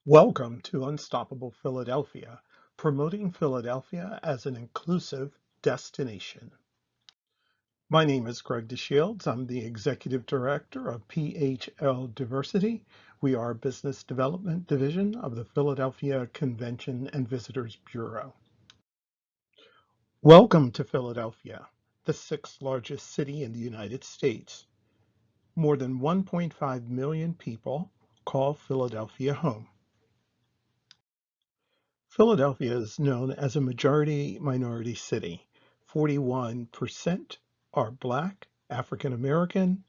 Welcome to Unstoppable Philadelphia, promoting Philadelphia as an inclusive destination. My name is Greg DeShields. I'm the Executive Director of PHL Diversity. We are a business development division of the Philadelphia Convention and Visitors Bureau. Welcome to Philadelphia, the sixth largest city in the United States. More than 1.5 million people call Philadelphia home. Philadelphia is known as a majority-minority city. 41% are Black, African American,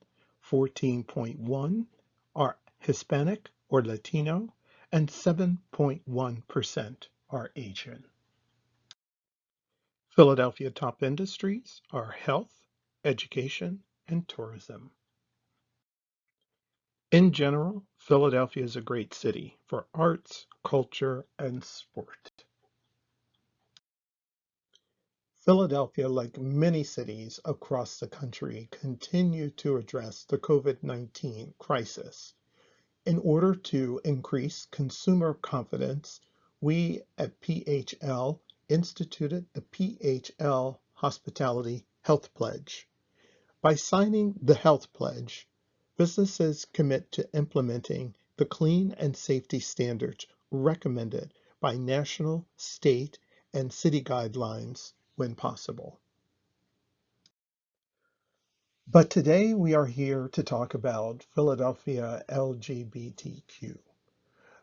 14.1% are Hispanic or Latino, and 7.1% are Asian. Philadelphia top industries are health, education, and tourism. In general, Philadelphia is a great city for arts, culture, and sport. Philadelphia, like many cities across the country, continue to address the COVID-19 crisis. In order to increase consumer confidence, we at PHL instituted the PHL Hospitality Health Pledge. By signing the Health Pledge, businesses commit to implementing the clean and safety standards recommended by national, state, and city guidelines when possible. But today we are here to talk about Philadelphia LGBTQ.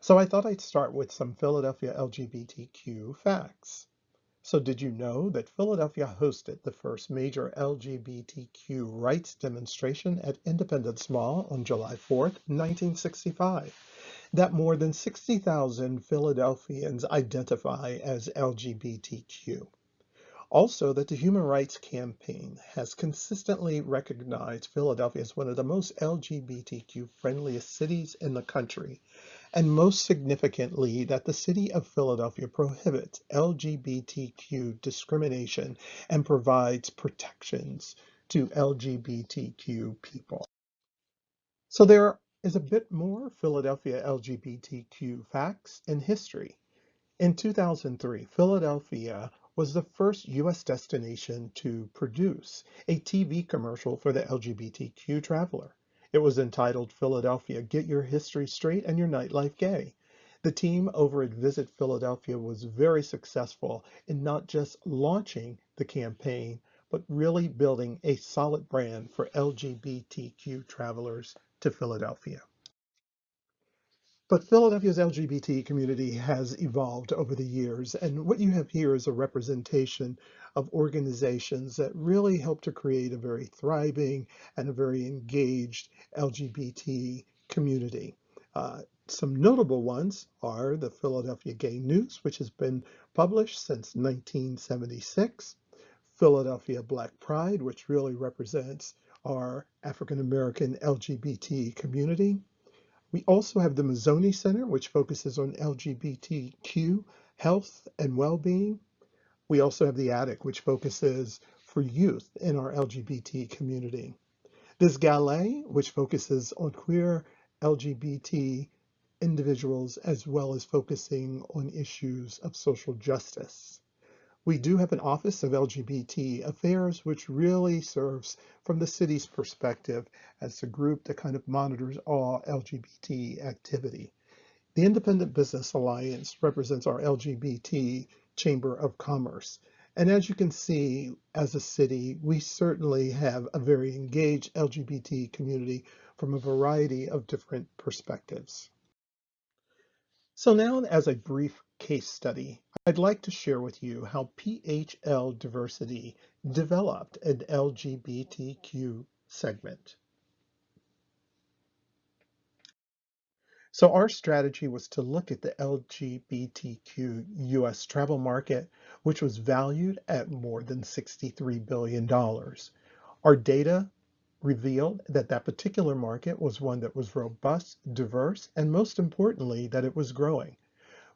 So I thought I'd start with some Philadelphia LGBTQ facts. So did you know that Philadelphia hosted the first major LGBTQ rights demonstration at Independence Mall on July 4th, 1965? That more than 60,000 Philadelphians identify as LGBTQ. Also, that the Human Rights Campaign has consistently recognized Philadelphia as one of the most LGBTQ friendliest cities in the country, and most significantly, that the city of Philadelphia prohibits LGBTQ discrimination and provides protections to LGBTQ people. So there is a bit more Philadelphia LGBTQ facts in history. In 2003, Philadelphia was the first U.S. destination to produce a TV commercial for the LGBTQ traveler. It was entitled Philadelphia, Get Your History Straight and Your Nightlife Gay. The team over at Visit Philadelphia was very successful in not just launching the campaign, but really building a solid brand for LGBTQ travelers to Philadelphia. But Philadelphia's LGBT community has evolved over the years, and what you have here is a representation of organizations that really help to create a very thriving and a very engaged LGBT community. Some notable ones are the Philadelphia Gay News, which has been published since 1976, Philadelphia Black Pride, which really represents our African American LGBT community. We also have the Mazzoni Center, which focuses on LGBTQ health and well-being. We also have the Attic, which focuses for youth in our LGBT community. This Galet, which focuses on queer LGBT individuals as well as focusing on issues of social justice. We do have an Office of LGBT Affairs, which really serves from the city's perspective as the group that kind of monitors all LGBT activity. The Independent Business Alliance represents our LGBT Chamber of Commerce. And as you can see, as a city, we certainly have a very engaged LGBT community from a variety of different perspectives. So now, as a brief case study, I'd like to share with you how PHL Diversity developed an LGBTQ segment. So our strategy was to look at the LGBTQ US travel market, which was valued at more than $63 billion. Our data revealed that that particular market was one that was robust, diverse, and most importantly, that it was growing.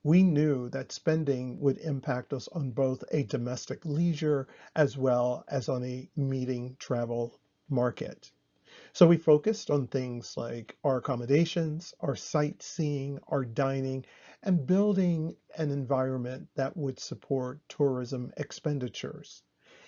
We knew that spending would impact us on both a domestic leisure as well as on a meeting travel market. So we focused on things like our accommodations, our sightseeing, our dining, and building an environment that would support tourism expenditures.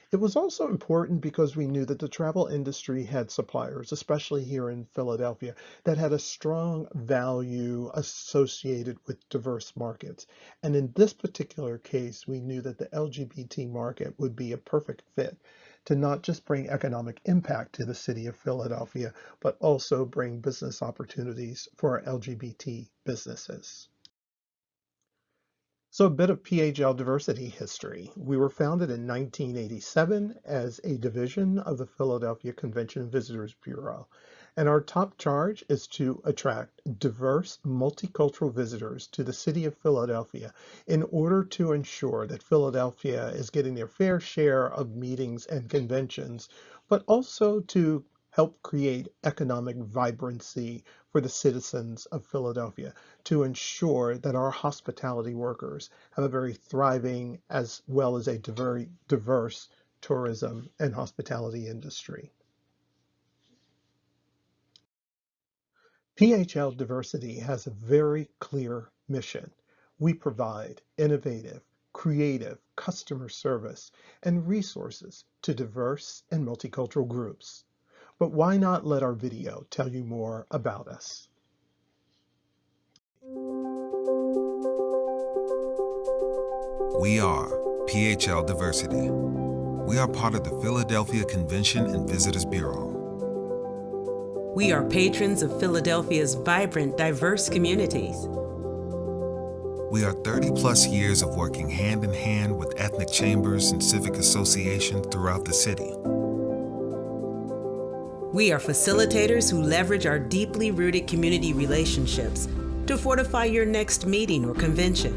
It was also important because we knew that the travel industry had suppliers, especially here in Philadelphia, that had a strong value associated with diverse markets. And in this particular case, we knew that the LGBT market would be a perfect fit to not just bring economic impact to the city of Philadelphia, but also bring business opportunities for our LGBT businesses. So a bit of PHL Diversity history. We were founded in 1987 as a division of the Philadelphia Convention and Visitors Bureau. And our top charge is to attract diverse, multicultural visitors to the city of Philadelphia in order to ensure that Philadelphia is getting their fair share of meetings and conventions, but also to help create economic vibrancy for the citizens of Philadelphia, to ensure that our hospitality workers have a very thriving as well as a very diverse tourism and hospitality industry. PHL Diversity has a very clear mission. We provide innovative, creative customer service and resources to diverse and multicultural groups. But why not let our video tell you more about us? We are PHL Diversity. We are part of the Philadelphia Convention and Visitors Bureau. We are patrons of Philadelphia's vibrant, diverse communities. We are 30-plus years of working hand in hand with ethnic chambers and civic associations throughout the city. We are facilitators who leverage our deeply rooted community relationships to fortify your next meeting or convention.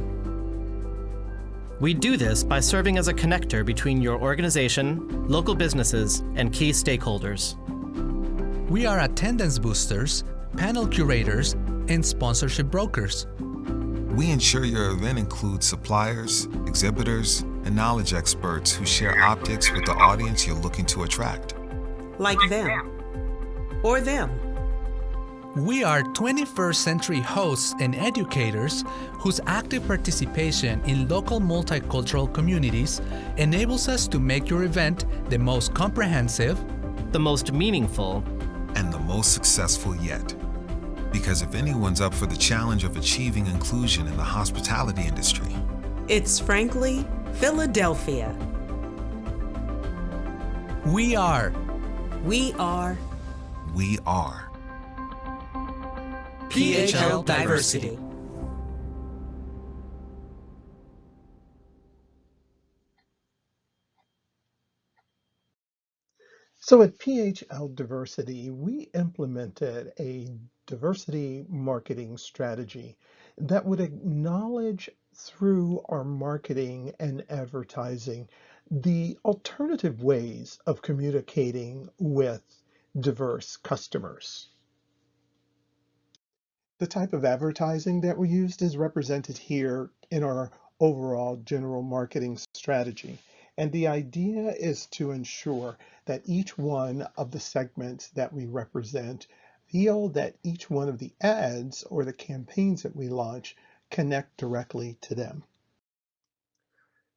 We do this by serving as a connector between your organization, local businesses, and key stakeholders. We are attendance boosters, panel curators, and sponsorship brokers. We ensure your event includes suppliers, exhibitors, and knowledge experts who share optics with the audience you're looking to attract. Like them. Or them. We are 21st century hosts and educators whose active participation in local multicultural communities enables us to make your event the most comprehensive, The most meaningful, And the most successful yet. Because if anyone's up for the challenge of achieving inclusion in the hospitality industry, It's frankly Philadelphia. we are We are PHL Diversity. So at PHL Diversity, we implemented a diversity marketing strategy that would acknowledge through our marketing and advertising the alternative ways of communicating with diverse customers. The type of advertising that we used is represented here in our overall general marketing strategy. And the idea is to ensure that each one of the segments that we represent feel that each one of the ads or the campaigns that we launch connect directly to them.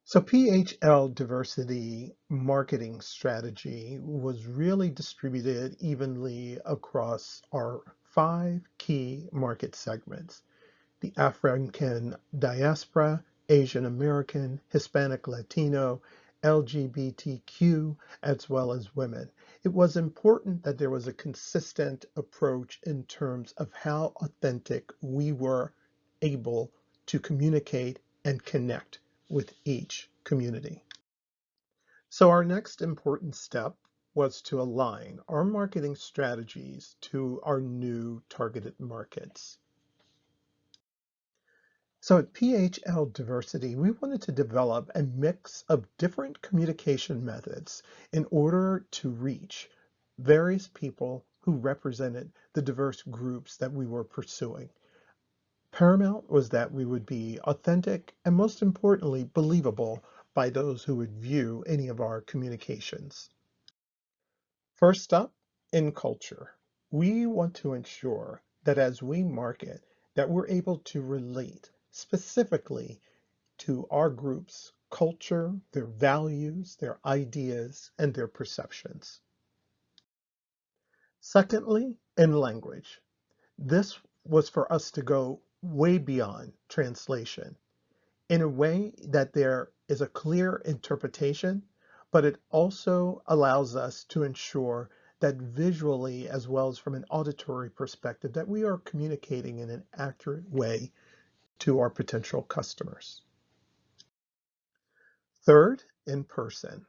So PHL Diversity marketing strategy was really distributed evenly across our 5 key market segments: the African diaspora, Asian American, Hispanic Latino, LGBTQ, as well as women. It was important that there was a consistent approach in terms of how authentic we were able to communicate and connect with each community. So our next important step was to align our marketing strategies to our new targeted markets. So at PHL Diversity, we wanted to develop a mix of different communication methods in order to reach various people who represented the diverse groups that we were pursuing. Paramount was that we would be authentic and, most importantly, believable by those who would view any of our communications. First up in culture, we want to ensure that as we market, that we're able to relate specifically to our group's culture, their values, their ideas, and their perceptions. Secondly, in language. This was for us to go way beyond translation in a way that there is a clear interpretation, but it also allows us to ensure that visually, as well as from an auditory perspective, that we are communicating in an accurate way to our potential customers. Third, in person.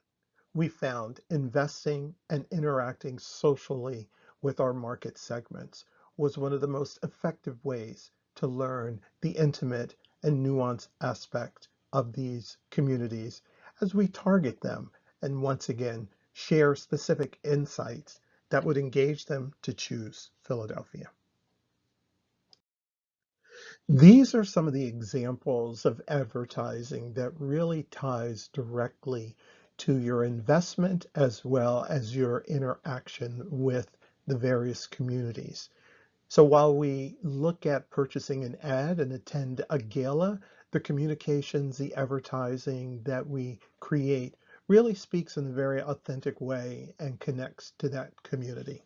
We found investing and interacting socially with our market segments was one of the most effective ways to learn the intimate and nuanced aspect of these communities as we target them and once again share specific insights that would engage them to choose Philadelphia. These are some of the examples of advertising that really ties directly to your investment as well as your interaction with the various communities. So while we look at purchasing an ad and attend a gala, the communications, the advertising that we create really speaks in a very authentic way and connects to that community.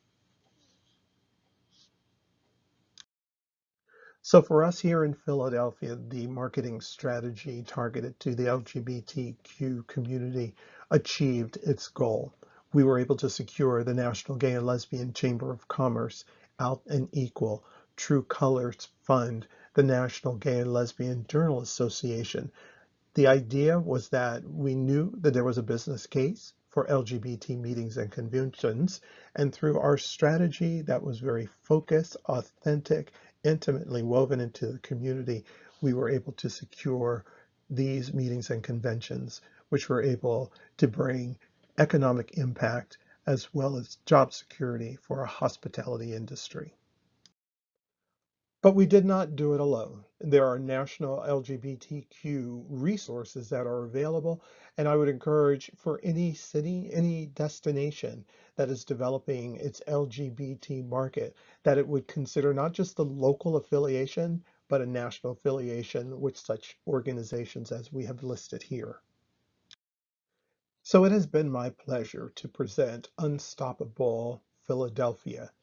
So for us here in Philadelphia, the marketing strategy targeted to the LGBTQ community achieved its goal. We were able to secure the National Gay and Lesbian Chamber of Commerce, Out and Equal, True Colors Fund, the National Gay and Lesbian Journal Association. The idea was that we knew that there was a business case for LGBT meetings and conventions, and through our strategy that was very focused, authentic, intimately woven into the community, we were able to secure these meetings and conventions, which were able to bring economic impact as well as job security for our hospitality industry. But we did not do it alone. There are national LGBTQ resources that are available, and I would encourage for any city, any destination that is developing its LGBT market, that it would consider not just the local affiliation, but a national affiliation with such organizations as we have listed here. So it has been my pleasure to present Unstoppable Philadelphia.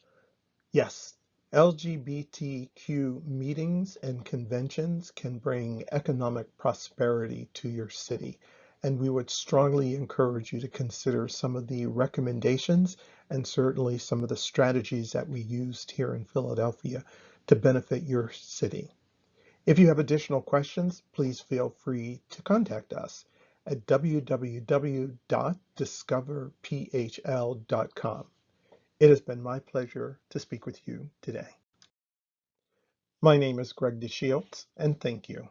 Yes, LGBTQ meetings and conventions can bring economic prosperity to your city, and we would strongly encourage you to consider some of the recommendations and certainly some of the strategies that we used here in Philadelphia to benefit your city. If you have additional questions, please feel free to contact us at www.discoverphl.com. It has been my pleasure to speak with you today. My name is Greg DeShields, and thank you.